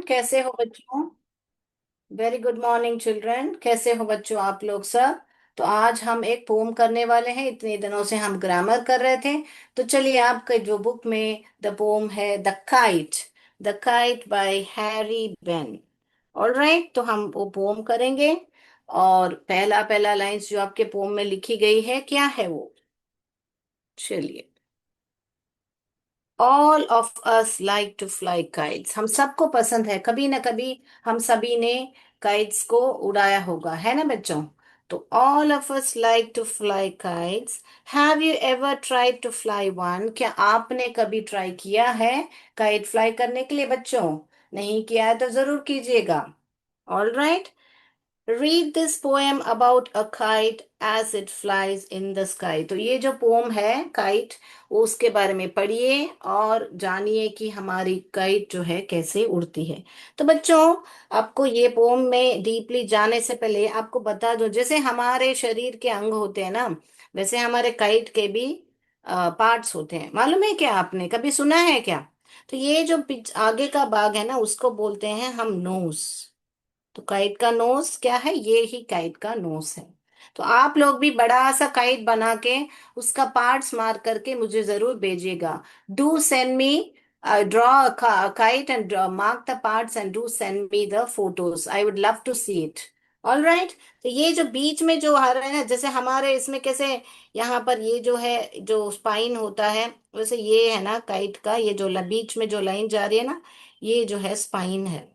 कैसे हो बच्चों। वेरी गुड मॉर्निंग चिल्ड्रन, कैसे हो बच्चों आप लोग सब। तो आज हम एक पोम करने वाले हैं। इतने दिनों से हम ग्रामर कर रहे थे। तो चलिए, आपके जो बुक में द पोम है the kite bye Harry Ben. All right, तो हम वो पोम करेंगे। और पहला पहला लाइंस जो आपके पोम में लिखी गई है, क्या है वो। चलिए। All of us like to fly kites, हम सबको पसंद है, कभी ना कभी हम सभी ने काइट्स को उड़ाया होगा, है ना बच्चों। तो all of us like to fly kites. Have you ever tried to fly one, क्या आपने कभी ट्राई किया है काइट फ्लाई करने के लिए बच्चों। नहीं किया है तो जरूर कीजिएगा। All right. Read this poem about a kite as it flies in the sky. तो ये जो पोम है काइट, उसके बारे में पढ़िए और जानिए कि हमारी काइट जो है कैसे उड़ती है। तो बच्चों, आपको ये पोम में डीपली जाने से पहले आपको बता दो, जैसे हमारे शरीर के अंग होते हैं ना, वैसे हमारे काइट के भी पार्ट्स होते हैं। मालूम है क्या, आपने कभी सुना है क्या। तो ये जो आगे का भाग है ना, उसको बोलते हैं हम नोस। तो काइट का नोस क्या है, ये ही काइट का नोस है। तो आप लोग भी बड़ा सा काइट बना के उसका पार्ट्स मार करके मुझे जरूर भेजिएगा। Do send me, draw kite and mark the parts and do send me the photos, I would love to see it. All right. तो ये जो बीच में जो आ रहा है ना, जैसे हमारे इसमें कैसे यहाँ पर ये जो है जो स्पाइन होता है, वैसे ये है ना काइट का, ये जो बीच में जो लाइन जा रही है ना, ये जो है स्पाइन है।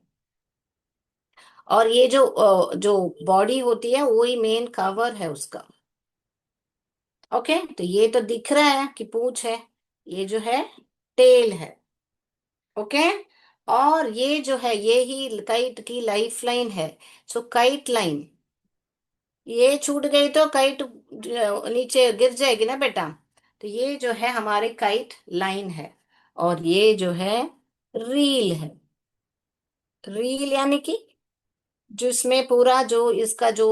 और ये जो बॉडी होती है वो ही मेन कवर है उसका। ओके, तो ये तो दिख रहा है कि पूंछ है, ये जो है टेल है। ओके। और ये जो है ये ही काइट की लाइफ लाइन है। सो काइट लाइन, ये छूट गई तो काइट नीचे गिर जाएगी ना बेटा। तो ये जो है हमारे काइट लाइन है। और ये जो है रील है। रील यानी कि जिसमें पूरा जो इसका जो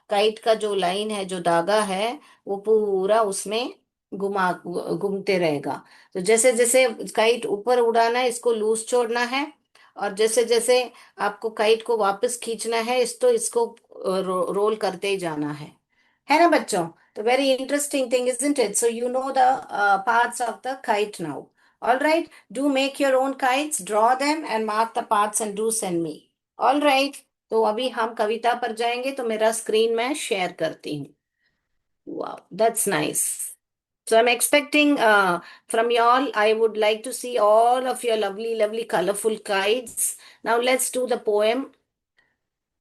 काइट का जो लाइन है, जो धागा है, वो पूरा उसमें घूमते रहेगा। तो जैसे जैसे काइट ऊपर उड़ाना है, इसको लूज छोड़ना है। और जैसे जैसे आपको काइट को वापस खींचना है, इसको रोल करते ही जाना है ना बच्चों। तो very interesting thing isn't it. So you know the parts of the kite now. All right, do make your own kites, draw them and mark the parts and do send me. All right. तो अभी हम कविता पर जाएंगे, तो मेरा screen मैं share करती हूँ। Wow, that's nice. So I'm expecting from y'all, I would like to see all of your lovely, lovely, colorful kites. Now let's do the poem.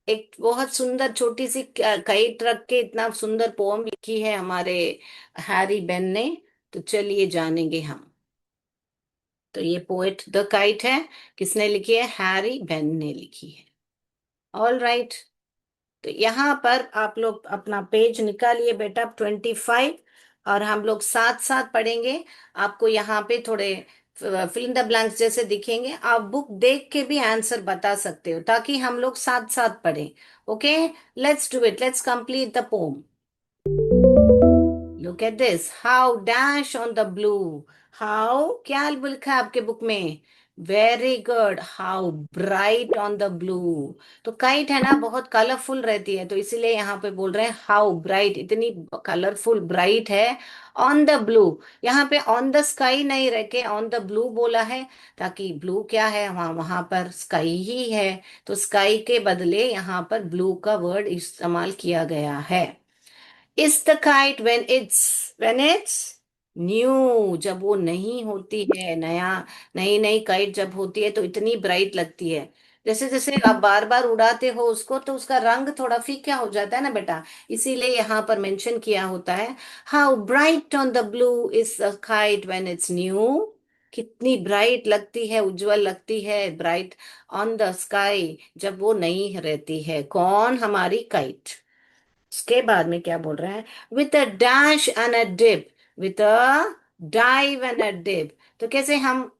एक बहुत सुंदर छोटी सी काइट रख के इतना सुंदर पोम लिखी है हमारे हैरी बेन ने। तो चलिए जानेंगे हम। तो ये पोएट द काइट है, किसने लिखी है, हैरी बेन ने लिखी है। All right. तो यहाँ पर आप लोग अपना पेज निकालिए बेटा, 25। और हम लोग साथ साथ पढ़ेंगे। आपको यहाँ पे थोड़े फिल इन द ब्लैंक्स जैसे दिखेंगे, आप बुक देख के भी आंसर बता सकते हो, ताकि हम लोग साथ साथ पढ़ें। Okay, let's do it, let's complete the pome. Look at this, how dash on the blue. How क्या लिखा है आपके बुक में। Very good, how bright on the blue. तो काइट है ना, बहुत कलरफुल रहती है, तो इसीलिए यहाँ पे बोल रहे हैं हाउ ब्राइट, इतनी कलरफुल ब्राइट है। ऑन द ब्लू, यहाँ पे ऑन द स्काई नहीं रह के ऑन द ब्लू बोला है, ताकि ब्लू क्या है, वहां वहां पर स्काई ही है। तो स्काई के बदले यहाँ पर ब्लू का वर्ड इस्तेमाल किया गया है। Is the kite when it's new, जब वो नहीं होती है, नई नई काइट जब होती है तो इतनी ब्राइट लगती है। जैसे जैसे आप बार बार उड़ाते हो उसको, तो उसका रंग थोड़ा फीका हो जाता है ना बेटा, इसीलिए यहाँ पर मेंशन किया होता है। How bright on the blue is the kite when it's new. कितनी ब्राइट लगती है, उज्जवल लगती है, ब्राइट ऑन द स्काई, जब वो नई रहती है। कौन, हमारी काइट। उसके बाद में क्या बोल रहे हैं, with a dash and a dip, with a dive and a dip. तो कैसे हम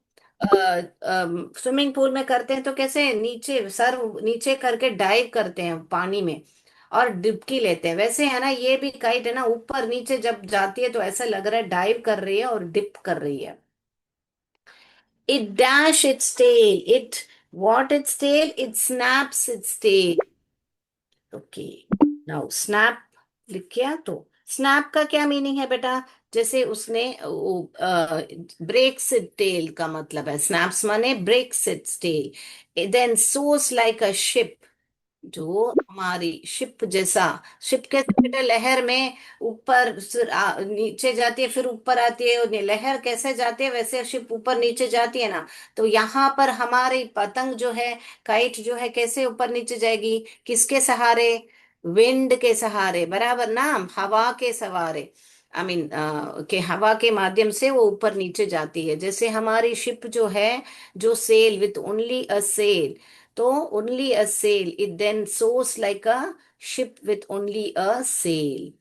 स्विमिंग पूल में करते हैं, तो कैसे नीचे सर नीचे करके डाइव करते हैं पानी में और डुबकी लेते हैं, वैसे है ना ये भी काइट है ना, ऊपर नीचे जब जाती है तो ऐसा लग रहा है डाइव कर रही है और डिप कर रही है। It dash its tail. It What its tail? It snaps its tail. Okay, now snap लिख किया तो स्नैप का क्या मीनिंग है बेटा? जैसे उसने ब्रेक्स इट टेल का मतलब है, स्नैप्स माने breaks its tail. Then sauce like a ship, जो हमारी शिप जैसा। शिप कैसे बेटा? लहर में ऊपर नीचे जाती है, फिर ऊपर आती है, और लहर कैसे जाती है वैसे शिप ऊपर नीचे जाती है ना। तो यहाँ पर हमारी पतंग जो है, काइट जो है, कैसे ऊपर नीचे जाएगी? किसके सहारे? विंड के सहारे, बराबर ना, हवा के सहारे। आई मीन के हवा के माध्यम से वो ऊपर नीचे जाती है। जैसे हमारी शिप जो है, जो sail with only a sail, तो only a sail it then sauce like a ship with only a sail.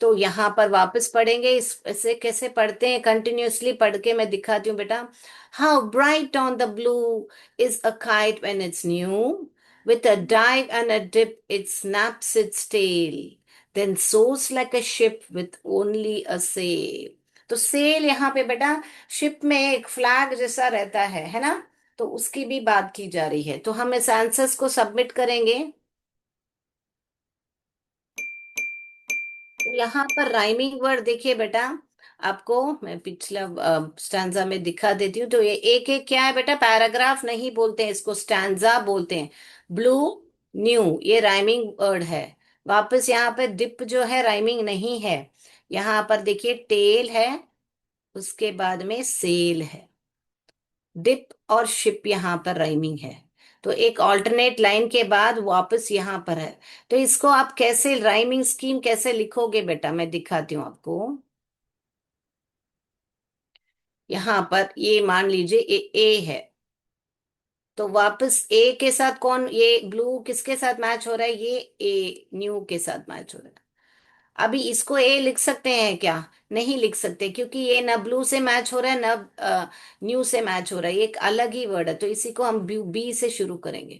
तो यहाँ पर वापस पढ़ेंगे, इस इसे कैसे पढ़ते हैं, कंटिन्यूअसली पढ़ के मैं दिखाती हूँ बेटा। How bright on the blue is a kite when it's new, with a dive and a dip it snaps its tail, then soars like a ship with only a sail। तो cell यहाँ पे बेटा ship में एक flag जैसा रहता है ना? तो उसकी भी बात की जा रही है। तो हम इस आंसर्स को सबमिट करेंगे। तो यहाँ पर राइमिंग वर्ड देखिए बेटा, आपको मैं पिछला स्टैंजा में दिखा देती हूँ। तो ये एक एक क्या है बेटा? पैराग्राफ नहीं बोलते हैं इसको, स्टैंजा बोलते हैं। ब्लू, न्यू, ये राइमिंग वर्ड है। वापस यहाँ पे डिप जो है राइमिंग नहीं है। यहाँ पर देखिए टेल है, उसके बाद में सेल है। डिप और शिप यहाँ पर राइमिंग है। तो एक ऑल्टरनेट लाइन के बाद वापस यहाँ पर है। तो इसको आप कैसे राइमिंग स्कीम कैसे लिखोगे बेटा, मैं दिखाती हूँ आपको। यहाँ पर ये मान लीजिए ए है, तो वापस ए के साथ कौन, ये ब्लू किसके साथ मैच हो रहा है? ये ए न्यू के साथ मैच हो रहा है। अभी इसको ए लिख सकते हैं क्या? नहीं लिख सकते, क्योंकि ये ना ब्लू से मैच हो रहा है ना न्यू से मैच हो रहा है, ये एक अलग ही वर्ड है। तो इसी को हम बी से शुरू करेंगे।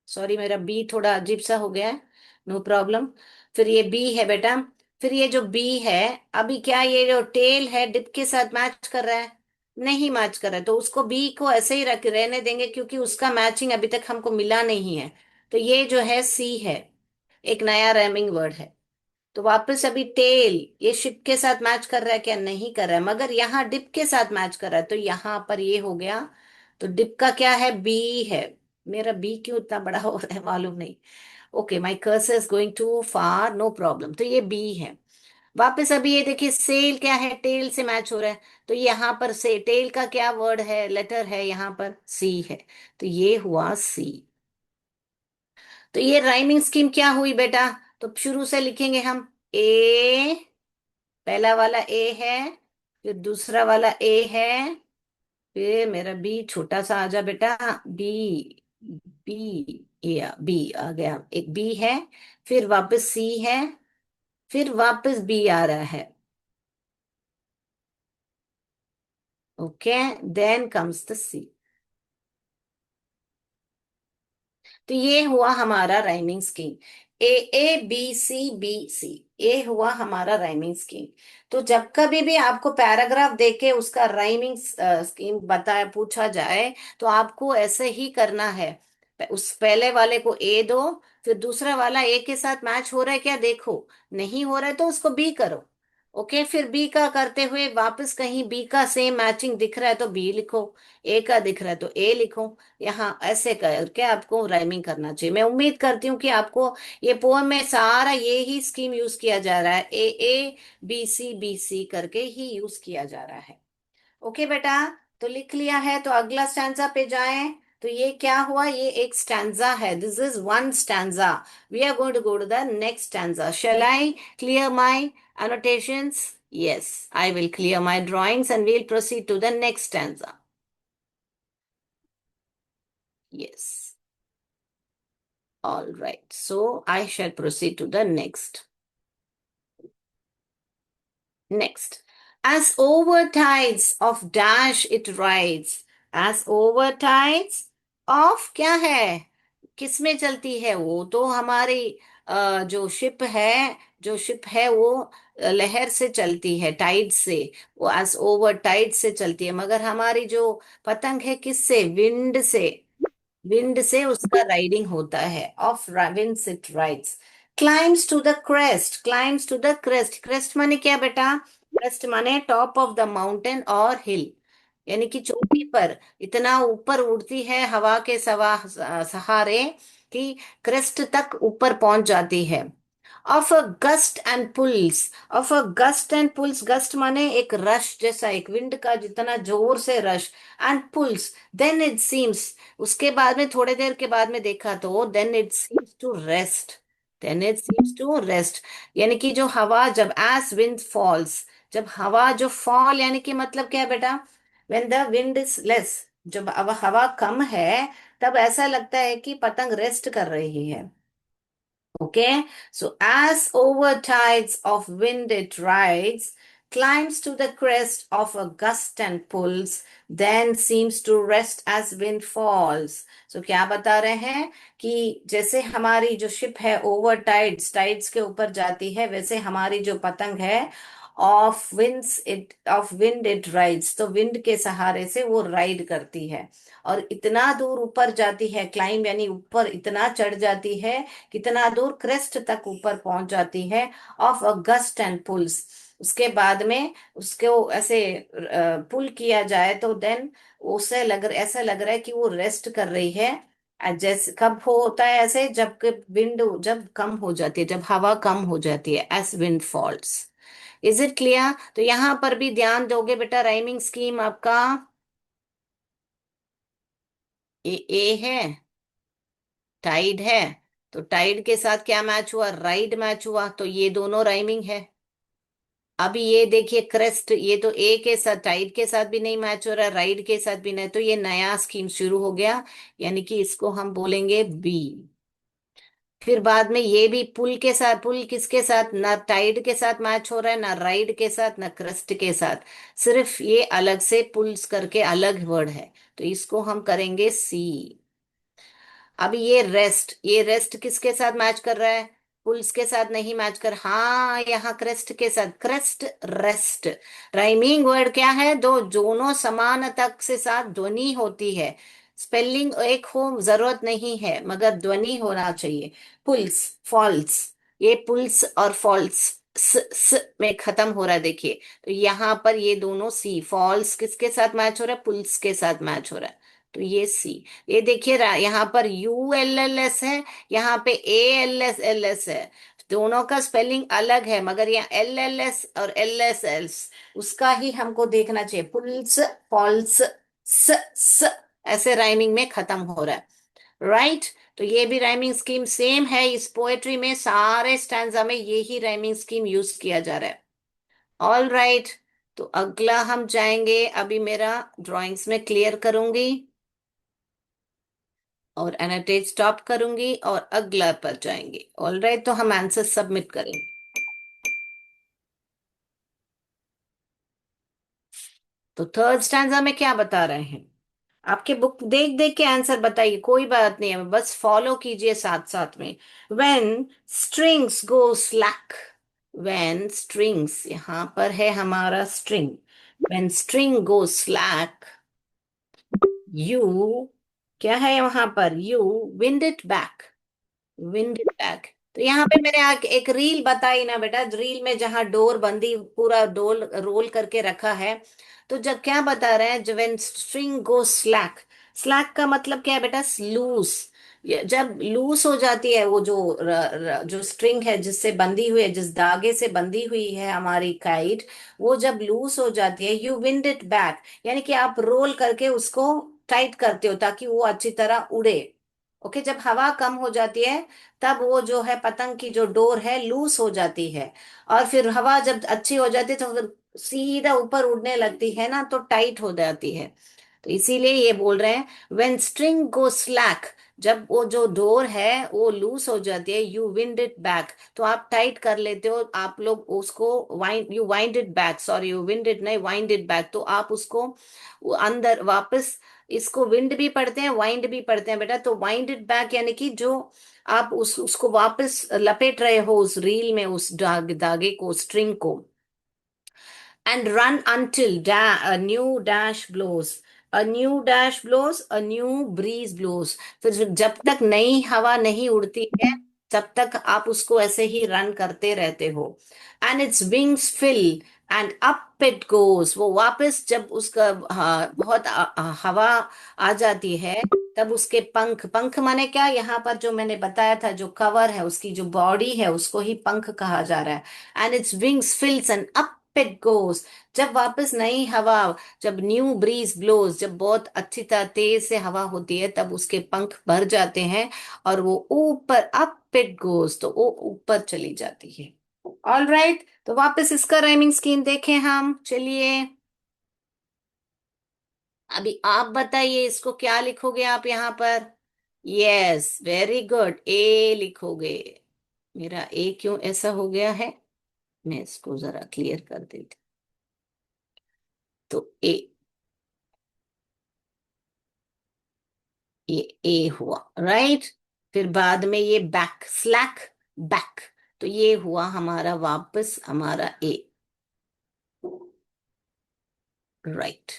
सॉरी, मेरा बी थोड़ा अजीब सा हो गया है, नो प्रॉब्लम। फिर ये बी है बेटा। फिर ये जो बी है, अभी क्या ये जो टेल है डिप के साथ मैच कर रहा है? नहीं मैच कर रहा है, तो उसको बी को ऐसे ही रख रहने देंगे, क्योंकि उसका मैचिंग अभी तक हमको मिला नहीं है। तो ये जो है सी है, एक नया रैमिंग वर्ड है। तो वापस अभी टेल ये शिप के साथ मैच कर रहा है क्या? नहीं कर रहा है, मगर यहाँ डिप के साथ मैच कर रहा है, तो यहाँ पर ये हो गया। तो डिप का क्या है? बी है। मेरा बी क्यों इतना बड़ा हो रहा है मालूम नहीं। Okay, my cursor is going too far, no problem. तो ये बी है। वापस अभी ये देखिए सेल क्या है? टेल से मैच हो रहा है। तो यहाँ पर से टेल का क्या वर्ड है, लेटर है? यहाँ पर सी है। तो ये हुआ सी। तो ये राइमिंग स्कीम क्या हुई बेटा? तो शुरू से लिखेंगे हम। ए, पहला वाला ए है, फिर दूसरा वाला ए है, फिर मेरा बी छोटा सा आ जा बेटा, बी, बी, या बी आ गया, एक बी है। फिर वापस सी है, फिर वापस बी आ रहा है। Okay, then comes the C. तो ये हुआ हमारा rhyming scheme. A, A B C B C, ये हुआ हमारा राइमिंग स्कीम। तो जब कभी भी आपको पैराग्राफ देके उसका राइमिंग स्कीम बताया पूछा जाए, तो आपको ऐसे ही करना है। उस पहले वाले को ए दो, फिर दूसरा वाला ए के साथ मैच हो रहा है क्या देखो, नहीं हो रहा है तो उसको बी करो। ओके, फिर बी का करते हुए वापस कहीं बी का सेम मैचिंग दिख रहा है तो बी लिखो, ए का दिख रहा है तो ए लिखो। यहाँ ऐसे करके आपको राइमिंग करना चाहिए। मैं उम्मीद करती हूँ कि आपको ये पोएम में सारा ये ही स्कीम यूज किया जा रहा है, ए बी सी करके ही यूज किया जा रहा है। ओके बेटा, तो लिख लिया है, तो अगला स्टैंजा पे जाएं। तो ये क्या हुआ? ये एक स्टैंजा है, this is one stanza. We are going to go to the next stanza. Shall I clear my annotations? Yes, I will clear my drawings and we'll proceed to the next stanza. Yes. All right. So I shall proceed to the next. Next. As over tides of dash it rides. As over tides of क्या है? किसमें चलती है? वो तो हमारी जो ship है, जो शिप है वो लहर से चलती है, टाइड से, वो एज ओवर टाइड से चलती है। मगर हमारी जो पतंग है किससे, विंड से, विंड से उसका राइडिंग होता है, of winds it rides. Climbs to the crest, climbs to the crest, crest माने क्या बेटा, क्रेस्ट माने टॉप ऑफ द माउंटेन और हिल, यानी कि चोटी पर, इतना ऊपर उड़ती है हवा के सहारे कि क्रेस्ट तक ऊपर पहुंच जाती है। Of a gust and pulls, of a gust and pulls, gust माने एक रश जैसा, एक विंड का जितना जोर से rush, and pulls, then it seems, उसके बाद में थोड़े देर के बाद में देखा तो then it seems to rest, then it seems to rest, यानी कि जो हवा जब एज विंड फॉल्स, जब हवा जो फॉल यानी कि मतलब क्या है बेटा, when the wind is less, जब अब हवा कम है तब ऐसा लगता है कि पतंग रेस्ट कर रही है। Okay, so as over tides of wind it rides, climbs to the crest of a gust and pulls, then seems to rest as wind falls. So क्या बता रहे हैं कि जैसे हमारी जो शिप है ओवर टाइड्स, टाइड्स के ऊपर जाती है, वैसे हमारी जो पतंग है ऑफ विंड इट राइड्स, तो विंड के सहारे से वो राइड करती है और इतना दूर ऊपर जाती है, क्लाइंब यानी ऊपर इतना चढ़ जाती है, कितना दूर, क्रेस्ट तक ऊपर पहुंच जाती है, of a gust and pulls, उसके बाद में उसको ऐसे पुल किया जाए तो देन उसे ऐसा लग रहा है कि वो रेस्ट कर रही है। जैसे कब होता है ऐसे, जब विंड जब कम हो जाती है, जब हवा कम हो जाती है, as wind falls. Is it clear? तो यहां पर भी ध्यान दोगे बेटा, राइमिंग स्कीम आपका ए है, टाइड है, तो टाइड के साथ क्या मैच हुआ, राइड मैच हुआ, तो ये दोनों राइमिंग है। अभी ये देखिए क्रेस्ट, ये तो ए के साथ, टाइड के साथ भी नहीं मैच हो रहा, राइड के साथ भी नहीं, तो ये नया स्कीम शुरू हो गया, यानी कि इसको हम बोलेंगे बी। फिर बाद में ये भी पुल के साथ, पुल किसके साथ, ना टाइड के साथ मैच हो रहा है, ना राइड के साथ, ना क्रेस्ट के साथ, सिर्फ ये अलग से पुल्स करके अलग वर्ड है, तो इसको हम करेंगे सी। अभी ये रेस्ट किसके साथ मैच कर रहा है, पुल्स के साथ नहीं मैच कर, हाँ यहाँ क्रेस्ट के साथ, क्रेस्ट रेस्ट, राइमिंग वर्ड क्या है, दो दोनों समान तक से साथ ध्वनि होती है, स्पेलिंग एक हो जरूरत नहीं है मगर ध्वनि होना चाहिए। पुल्स, फॉल्स, ये पुल्स और फॉल्स स में खत्म हो रहा है, देखिए, तो यहाँ पर ये दोनों सी, फॉल्स किसके साथ मैच हो रहा है, पुल्स के साथ मैच हो रहा है, तो ये सी। ये देखिए यहाँ पर यू एल एल एस है, यहाँ पे ए एल एस है, दोनों का स्पेलिंग अलग है मगर यहाँ एल एल एस और एल एस एल्स, उसका ही हमको देखना चाहिए, पुल्स, फॉल्स, स ऐसे राइमिंग में खत्म हो रहा है, राइट। तो ये भी राइमिंग स्कीम सेम है, इस पोएट्री में सारे स्टैंजा में यही राइमिंग स्कीम यूज किया जा रहा है। ऑल राइट, तो अगला हम जाएंगे, अभी मेरा ड्राइंग्स में क्लियर करूंगी और एनोटेट स्टॉप करूंगी और अगला पर जाएंगे। ऑल राइट, तो हम आंसर सबमिट करेंगे। तो थर्ड स्टैंजा में क्या बता रहे हैं, आपके बुक देख देख के आंसर बताइए, कोई बात नहीं है, बस फॉलो कीजिए साथ साथ में। When strings go slack, when strings, यहां पर है हमारा string, when string go slack, you, क्या है वहां पर, you wind it back, wind back. तो यहाँ पे मैंने एक रील बताई ना बेटा, रील में जहां डोर बंदी पूरा डोल रोल करके रखा है, तो जब क्या बता रहे हैं, जब when string go slack, slack का मतलब क्या है बेटा, लूज, जब लूज हो जाती है वो जो जो स्ट्रिंग है जिससे बंधी हुई है, जिस धागे से बंधी हुई है हमारी काइट, वो जब लूज हो जाती है, यू विंड इट बैक, यानी कि आप रोल करके उसको टाइट करते हो ताकि वो अच्छी तरह उड़े। ओके, जब हवा कम हो जाती है तब वो जो है पतंग की जो डोर है लूज हो जाती है, और फिर हवा जब अच्छी हो जाती है तो फिर सीधा ऊपर उड़ने लगती है ना, तो टाइट हो जाती है। तो इसीलिए ये बोल रहे हैं, व्हेन स्ट्रिंग गो स्लैक, जब वो जो डोर है वो लूज हो जाती है, यू विंड इट बैक, तो आप टाइट कर लेते हो, आप लोग उसको wind, you wind it back, sorry you wind it नहीं, वाइंड इट बैक, तो आप उसको अंदर वापस इसको विंड भी पढ़ते हैं, वाइंड भी पढ़ते हैं बेटा। तो वाइंड इट बैक यानी कि जो आप उसको वापस लपेट रहे हो उस रील में, उस धागे को, स्ट्रिंग को। And run until a new dash blows. A new dash blows, a new breeze blows. फिर जब तक नई हवा नहीं उड़ती है, तब तक आप उसको ऐसे ही रन करते रहते हो। And its wings fill and up it goes. वो वापस जब उसका बहुत हवा आ जाती है, तब उसके पंख, पंख माने क्या, यहाँ पर जो मैंने बताया था, जो कवर है उसकी, जो बॉडी है, उसको ही पंख कहा जा रहा है। And its wings fills and up it goes. जब वापस नई हवा, जब न्यू ब्रीज ब्लोज, जब बहुत अच्छी तरह तेज से हवा होती है, तब उसके पंख भर जाते हैं और वो ऊपर, अप इट गोज, तो वो ऊपर चली जाती है। ऑल राइट, तो वापस इसका राइमिंग स्कीम देखें हम, चलिए। अभी आप बताइए, इसको क्या लिखोगे आप यहाँ पर? यस, वेरी गुड, ए लिखोगे। मेरा ए क्यों ऐसा हो गया है, मैं इसको जरा क्लियर कर देती। तो ए, ये ए हुआ, राइट। फिर बाद में ये बैक, स्लैक, बैक। तो ये हुआ हमारा वापस हमारा ए, राइट।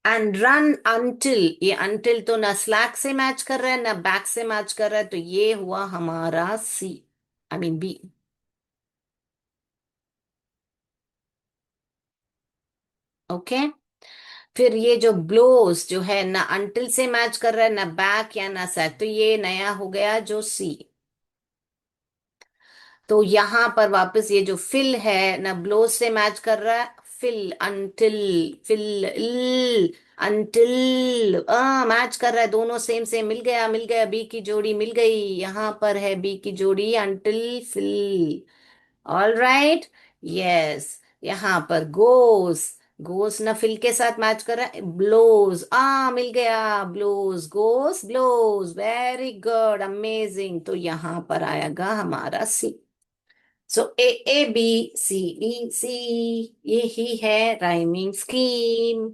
एंड रन अंटिल, ये अंटिल तो ना स्लैक से मैच कर रहा है ना बैक से मैच कर रहा है, तो ये हुआ हमारा सी, आई मीन बी। ओके। फिर ये जो ब्लोज जो है, ना अंटिल से मैच कर रहा है ना बैक या ना सैक, तो ये नया हो गया जो सी। तो यहां पर वापस ये जो फिल है, ना ब्लो से मैच कर रहा है, fill until, fill until match कर रहा है, दोनों सेम सेम, मिल गया मिल गया, बी की जोड़ी मिल गई, यहां पर है बी की जोड़ी until fill. All right, yes. यहाँ पर गोस, गोस ना फिल के साथ मैच कर रहा है, ब्लोज, मिल गया, ब्लोज गोस ब्लोज, वेरी गुड, अमेजिंग। तो यहाँ पर आएगा हमारा सी। सो ए, ए बी, सी बी सी, यही है राइमिंग स्कीम।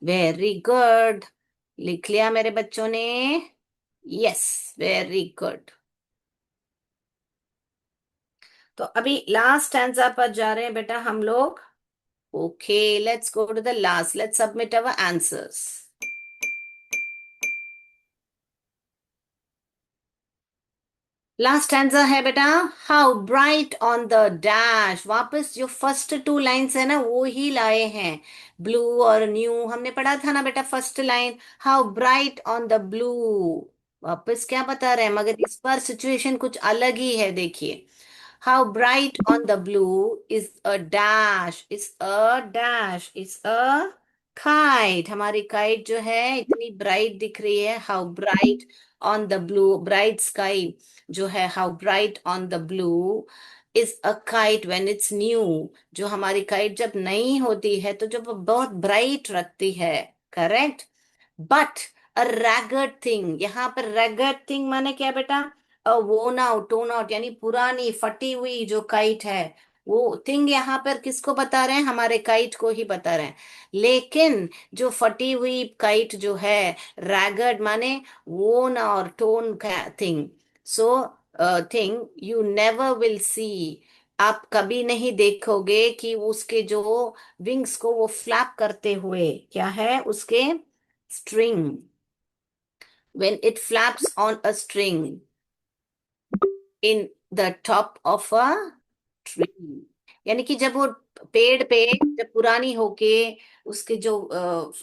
वेरी गुड, लिख लिया मेरे बच्चों ने? Yes, very good. तो अभी लास्ट स्टैंजा पर जा रहे हैं बेटा हम लोग। Okay, let's go to the last, let's submit our answers. Last stanza है बेटा, how bright on the dash. वापस जो फर्स्ट टू लाइंस है ना, वो ही लाए हैं। ब्लू और न्यू हमने पढ़ा था ना बेटा, first line, how bright on the blue. वापस क्या बता रहे हैं, मगर इस बार सिचुएशन कुछ अलग ही है, देखिए। How bright on the blue is a dash, is a dash, is a kite. हमारी काइट जो है इतनी ब्राइट दिख रही है, how bright on the blue, bright sky जो है, how bright on the blue is a kite when it's new. जो हमारी काइट जब नई होती है, तो जब वो बहुत ब्राइट रखती है, correct. But a ragged thing, यहाँ पर रैगड थिंग माने क्या बेटा? वोन आउट, टोन आउट, यानी पुरानी फटी हुई जो काइट है, वो थिंग यहाँ पर किसको बता रहे हैं? हमारे काइट को ही बता रहे हैं। लेकिन जो फटी हुई काइट जो है, रैगड माने वोन और tone thing. So thing you never will see, आप कभी नहीं देखोगे कि उसके जो विंग्स को वो फ्लैप करते हुए, क्या है उसके, string, when it flaps on a string in the top of a tree। यानी कि जब वो पेड़ पे, जब पुरानी होके उसके जो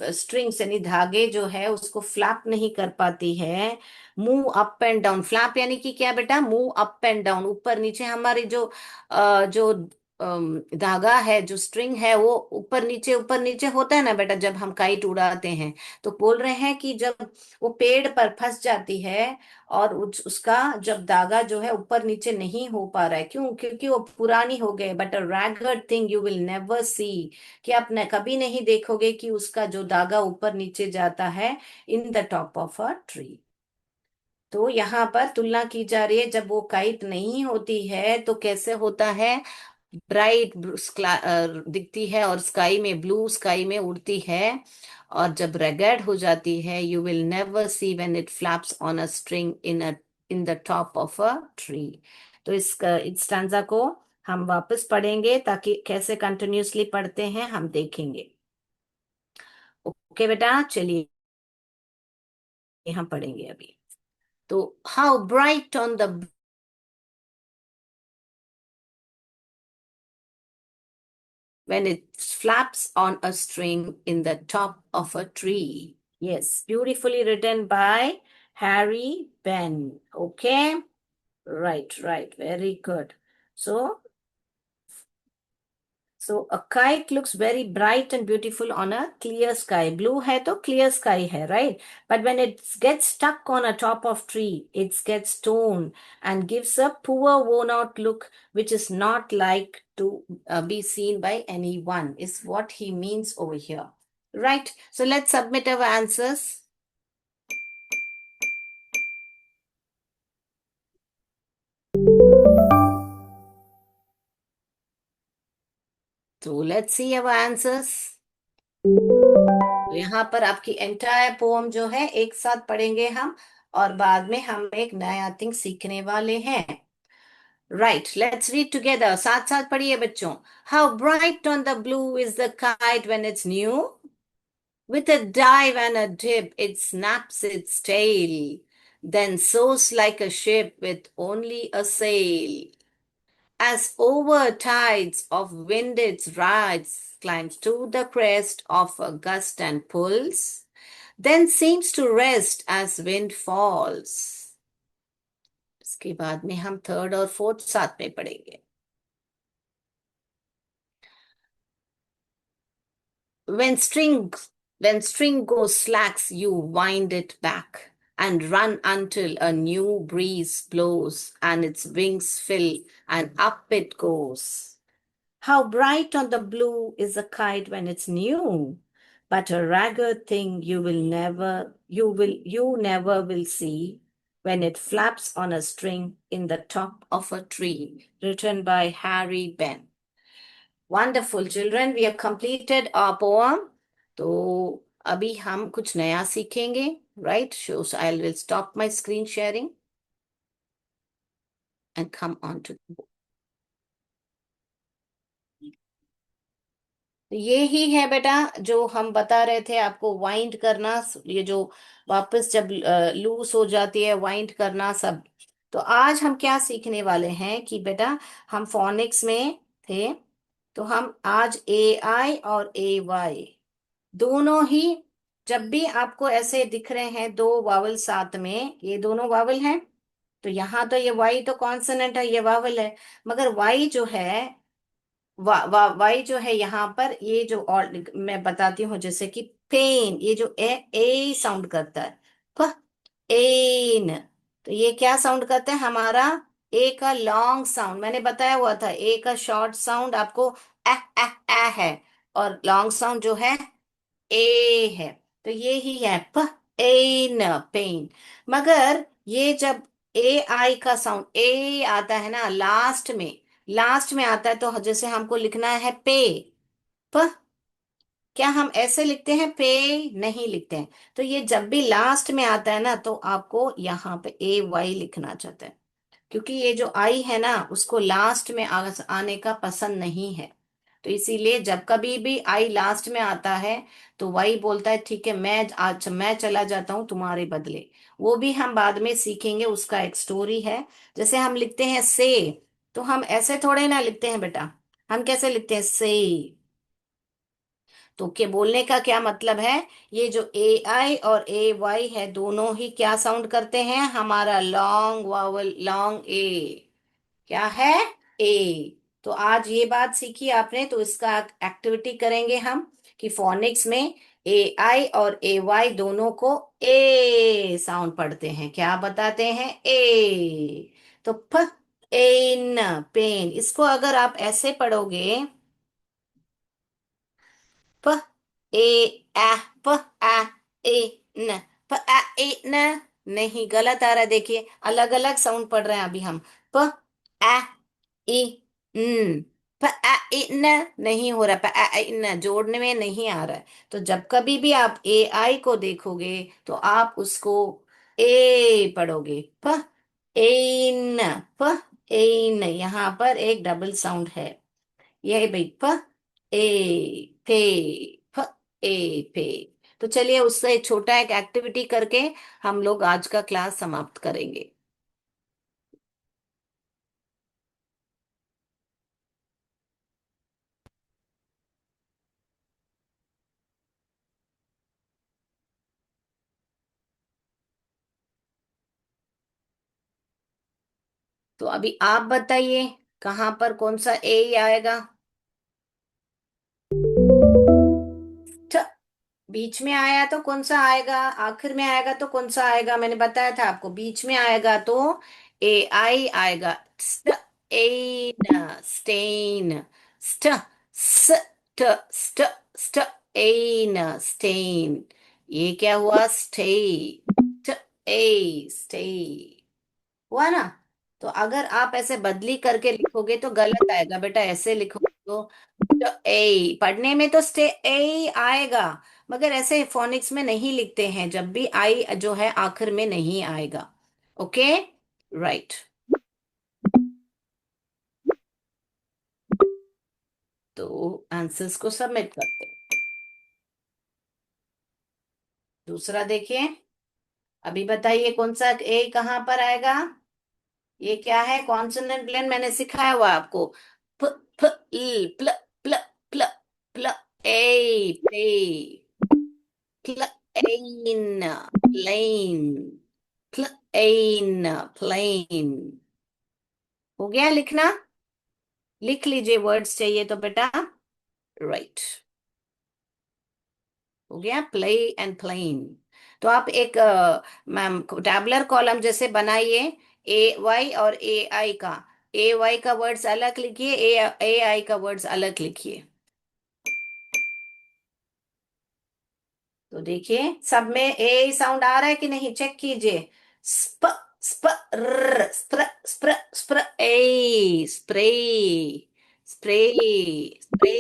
स्ट्रिंग्स यानी धागे जो है उसको फ्लैप नहीं कर पाती है, move up and down, flap यानी कि क्या बेटा, मूव अप एंड डाउन, ऊपर नीचे, हमारी जो जो धागा है, जो स्ट्रिंग है, वो ऊपर नीचे होता है ना बेटा, जब हम काइट उड़ाते हैं। तो बोल रहे हैं कि जब वो पेड़ पर फंस जाती है, और उसका जब धागा जो है ऊपर नीचे नहीं हो पा रहा है, क्यों? क्योंकि वो पुरानी हो गई। But a ragged thing you will never see, कि आप न कभी नहीं देखोगे कि उसका जो धागा ऊपर नीचे जाता है in the top of a tree. तो यहाँ पर तुलना की जा रही है, जब वो काइट नहीं होती है तो कैसे होता है, ब्राइट दिखती है और स्काई में, ब्लू स्काई में उड़ती है। और जब रेगेड हो जाती है, you will never see when it flaps on a string in the top of a tree. तो इस स्टैंजा को हम वापस पढ़ेंगे, ताकि कैसे कंटिन्यूअसली पढ़ते हैं हम देखेंगे। ओके बेटा, चलिए हम पढ़ेंगे अभी। तो how bright on the, when it flaps on a string in the top of a tree. Yes, beautifully written by Harry Ben. Okay, right, right, very good. So, so a kite looks very bright and beautiful on a clear sky. Blue है तो clear sky है, right? But when it gets stuck on a top of tree, it gets torn and gives a poor worn out look, which is not like to be seen by anyone, is what he means over here. Right? So let's submit our answers. So let's see our answers. तो यहाँ पर आपकी entire pome जो है एक साथ पढ़ेंगे हम, और बाद में हम एक नया थिंग सीखने वाले हैं। राइट, लेट्स रीड टुगेदर, साथ साथ पढ़िए बच्चों। How bright on the blue is the kite when it's new, with a dive and a dip it snaps its tail, then soars like a ship with only a sail. As over tides of wind it rides, climbs to the crest of a gust and pulls, then seems to rest as wind falls. इसके बाद में हम third और fourth साथ में पढ़ेंगे। When string when string goes slacks, you wind it back and run until a new breeze blows and its wings fill and up it goes. How bright on the blue is a kite when it's new, but a ragged thing you never will see when it flaps on a string in the top of a tree. Written by Harry Ben. Wonderful children, we have completed our poem. तो अभी हम कुछ नया सीखेंगे, right? So I will stop my screen sharing and come on to. ये ही है बेटा जो हम बता रहे थे आपको, वाइंड करना, ये जो वापस जब लूज हो जाती है, वाइंड करना सब। तो आज हम क्या सीखने वाले हैं कि बेटा, हम फोनिक्स में थे, तो हम आज ए आई और ए वाई दोनों ही, जब भी आपको ऐसे दिख रहे हैं दो वावल साथ में, ये दोनों वावल हैं, तो यहाँ तो ये वाई तो कॉन्सोनेंट है, ये वावल है। मगर वाई जो है, वाई जो है यहाँ पर, ये जो, और मैं बताती हूँ, जैसे कि पेन, ये जो ए साउंड करता है, प एन, तो ये क्या साउंड करता है हमारा, ए का लॉन्ग साउंड। मैंने बताया हुआ था, ए का शॉर्ट साउंड आपको ए है, और लॉन्ग साउंड जो है ए है। तो ये ही है प एन, पेन। मगर ये जब ए आई का साउंड ए आता है ना लास्ट में, लास्ट में आता है, तो जैसे हमको लिखना है पे, प, क्या हम ऐसे लिखते हैं पे, नहीं लिखते हैं। तो ये जब भी लास्ट में आता है ना, तो आपको यहाँ पे ए वाई लिखना चाहता है, क्योंकि ये जो आई है ना, उसको लास्ट में आने का पसंद नहीं है। तो इसीलिए जब कभी भी आई लास्ट में आता है, तो वाई बोलता है ठीक है, मैं चला जाता हूं तुम्हारे बदले। वो भी हम बाद में सीखेंगे, उसका एक स्टोरी है। जैसे हम लिखते हैं से, तो हम ऐसे थोड़े ना लिखते हैं बेटा, हम कैसे लिखते हैं से। तो के बोलने का क्या मतलब है, ये जो ए आई और ए वाई है, दोनों ही क्या साउंड करते हैं, हमारा लॉन्ग वावल, लॉन्ग ए, क्या है, ए। तो आज ये बात सीखी आपने, तो इसका एक्टिविटी करेंगे हम, कि फोनिक्स में ए आई और ए वाई दोनों को ए साउंड पढ़ते हैं, क्या बताते हैं, ए। तो प एन, पेन, इसको अगर आप ऐसे पढ़ोगे, प ए आ, प आ ए न, प आ ए न, नहीं, गलत आ रहा है, देखिए अलग अलग साउंड पढ़ रहे हैं अभी हम। प आ ई न, प आ इ न नहीं हो रहा, प आ इ न जोड़ने में नहीं आ रहा है। तो जब कभी भी आप ए आई को देखोगे तो आप उसको ए पढ़ोगे, प ए न, प ए न, यहाँ पर एक डबल साउंड है। ये भाई प ए पे, प ए पे। तो चलिए उससे छोटा एक एक्टिविटी करके हम लोग आज का क्लास समाप्त करेंगे। तो अभी आप बताइए कहाँ पर कौन सा ए आएगा। ठ, बीच में आया तो कौन सा आएगा, आखिर में आएगा तो कौन सा आएगा, मैंने बताया था आपको, बीच में आएगा तो ए आई आएगा। स्ट, एन, स्टेन, स्ट, स, ट, स्ट, स्ट, एन, स्टेन। ये क्या हुआ, स्टे, ट, ए, स्टे हुआ ना। तो अगर आप ऐसे बदली करके लिखोगे तो गलत आएगा बेटा, ऐसे लिखोगे तो ए पढ़ने में तो स्टे ए आएगा, मगर ऐसे फोनिक्स में नहीं लिखते हैं जब भी आई जो है आखिर में नहीं आएगा। Okay, right. तो आंसर्स को सबमिट करते हैं। दूसरा देखिए, अभी बताइए कौन सा ए कहाँ पर आएगा। ये क्या है, कॉन्सोनेंट ब्लेंड मैंने सिखाया हुआ आपको। प, फ, ल, प्ल, प्ल, प्ल, प्ल, ए पे, प्लेन, प्लेन, प्लेन, प्लेन। हो गया लिखना, लिख लीजिए, वर्ड्स चाहिए तो बेटा। राइट, हो गया प्ले एंड प्लेन। तो आप एक मैम टैबलर कॉलम जैसे बनाइए, ए वाई और ए आई का। ए वाई का वर्ड्स अलग लिखिए, ए आई का वर्ड्स अलग लिखिए। तो देखिए सब में ए साउंड आ रहा है कि नहीं, चेक कीजिए। स्प, स्प, र, स्प्र, स्प्र, स्प्र, ए स्प्रे, स्प्रे, स्प्रे,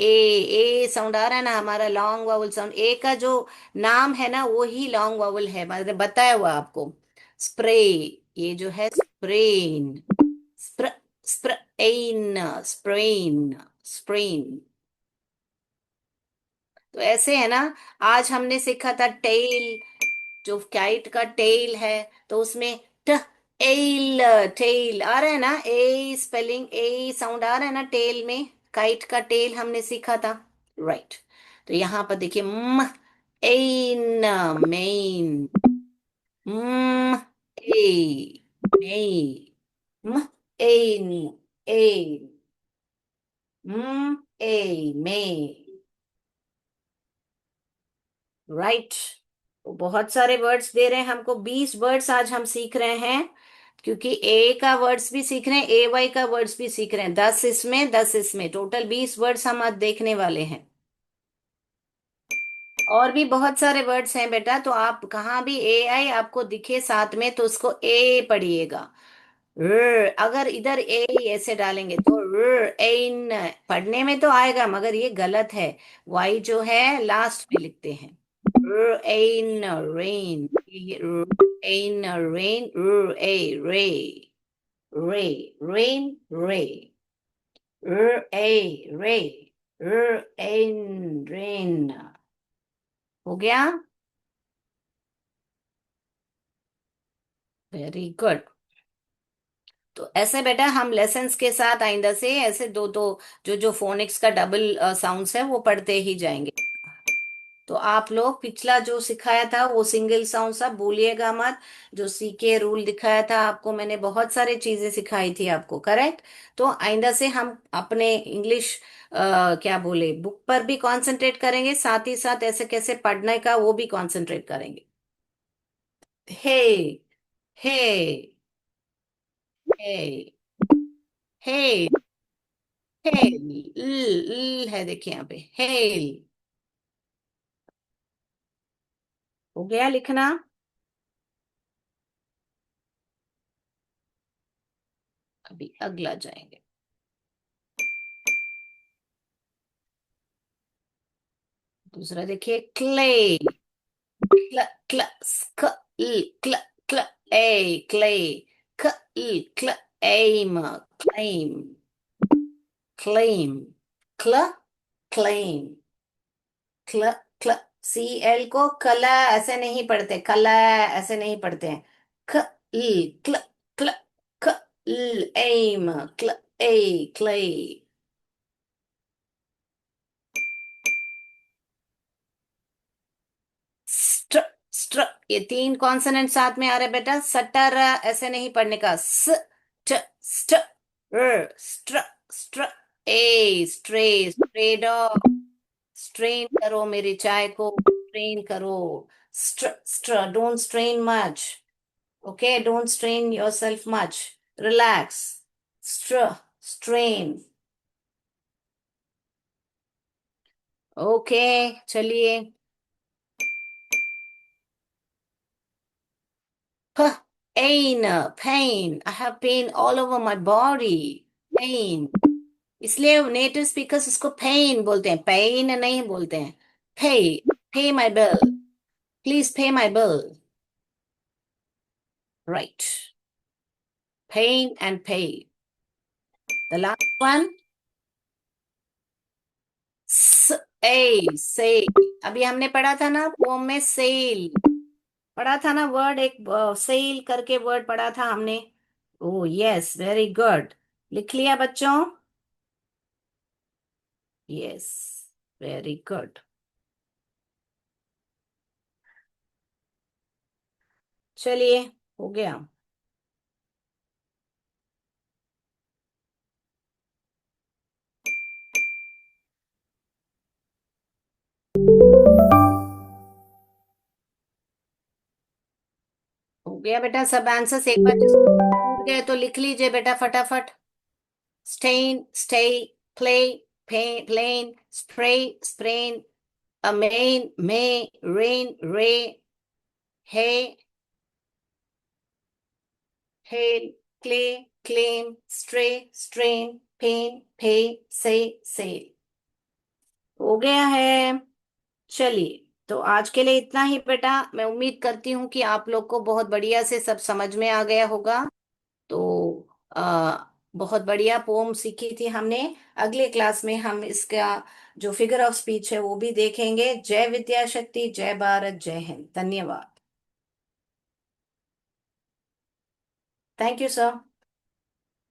ए साउंड आ रहा है ना, हमारा लॉन्ग वावल साउंड, ए का जो नाम है ना वो ही लॉन्ग वावल है, मैंने बताया हुआ आपको। स्प्रे, ये जो है स्प्रेन, स्प्र, स्प्रेन, स्प्रेन, स्प्रेन। तो ऐसे है ना। आज हमने सीखा था टेल, जो काइट का टेल है, तो उसमें ट, एल, टेल आ रहा है ना, ए स्पेलिंग ए साउंड आ रहा है ना टेल में, काइट का टेल हमने सीखा था। राइट। तो यहाँ पर देखिए म, एन, मेन, म, ए, मे, म, एन, ए, ए, मे। राइट। तो बहुत सारे वर्ड्स दे रहे हैं हमको, 20 वर्ड्स आज हम सीख रहे हैं, क्योंकि ए का वर्ड्स भी सीख रहे हैं, ए वाई का वर्ड्स भी सीख रहे हैं, 10 इसमें 10 इसमें, टोटल 20 वर्ड्स हम आज देखने वाले हैं। और भी बहुत सारे वर्ड्स हैं बेटा, तो आप कहाँ भी ए आई आपको दिखे साथ में तो उसको ए पढ़िएगा। अगर इधर ए ऐसे डालेंगे तो एन पढ़ने में तो आएगा, मगर ये गलत है, वाई जो है लास्ट में लिखते हैं। एन, रेन, एन, रेन, ए, रे, रे, रेन, रे, ए, रे, एन, रेन। हो गया, वेरी गुड। तो ऐसे बेटा हम लेसन्स के साथ आइंदा से ऐसे दो दो जो जो फोनिक्स का डबल साउंड्स है वो पढ़ते ही जाएंगे। तो आप लोग पिछला जो सिखाया था वो सिंगल साउंड सब भूलिएगा मत। जो सीके रूल दिखाया था आपको, मैंने बहुत सारी चीजें सिखाई थी आपको, करेक्ट। तो आइंदा से हम अपने इंग्लिश क्या बोले बुक पर भी कंसंट्रेट करेंगे, साथ ही साथ ऐसे कैसे पढ़ने का वो भी कंसंट्रेट करेंगे। हे, हे, हे, हे, हेल, है देखिए यहाँ पे हेल। हो गया लिखना। अभी अगला जाएंगे। दूसरा देखिए, क्ले। क्ल क्ल क क्ल क्ल ए क्ले। क क्ल एम क्लेम। क्लेम। क्ल क्लेम। क्ल क्ल सी एल को कला ऐसे नहीं पढ़ते, कला ऐसे नहीं पढ़ते हैं। क क्ल क्ल क एम क्ल ए क्ले। स्ट्र स्ट्र, ये तीन कॉन्सोनेंट साथ में आ रहे बेटा, सटर ऐसे नहीं पढ़ने का। स ट स्ट स्ट्र स्ट्र ए स्ट्रे। Stray dog. स्ट्रेन करो मेरी चाय को, स्ट्रेन करो। स्ट्र स्ट्र, don't strain much. Okay, don't strain yourself much, relax. स्ट्र स्ट्रेन। ओके, चलिए। Pain, pain. I have pain all over my body. Pain. इसलिए नेटिव स्पीकर्स उसको पेन बोलते हैं, पेन नहीं बोलते हैं। पे, पे my bill, please pay my bill. Right, pen and pay. The last one, ए से। अभी हमने पढ़ा था ना पोम में, सेल पढ़ा था ना वर्ड, एक सेल करके वर्ड पढ़ा था हमने। ओ यस, वेरी गुड। लिख लिया बच्चों? Yes, very good. चलिए, हो गया। हो गया बेटा सब आंसर्स, एक बार छूट गए तो लिख लीजिए बेटा फटाफट। Stain, stay, play, plain, spray, sprain, main, may, rain, ray, hay, hail, clay, claim, stray, strain, pain, pay, say. हो गया है। चलिए, तो आज के लिए इतना ही बेटा। मैं उम्मीद करती हूँ कि आप लोग को बहुत बढ़िया से सब समझ में आ गया होगा। तो बहुत बढ़िया पोम सीखी थी हमने। अगले क्लास में हम इसका जो फिगर ऑफ स्पीच है वो भी देखेंगे। जय विद्या शक्ति, जय भारत, जय हिंद। धन्यवाद। Thank you sir.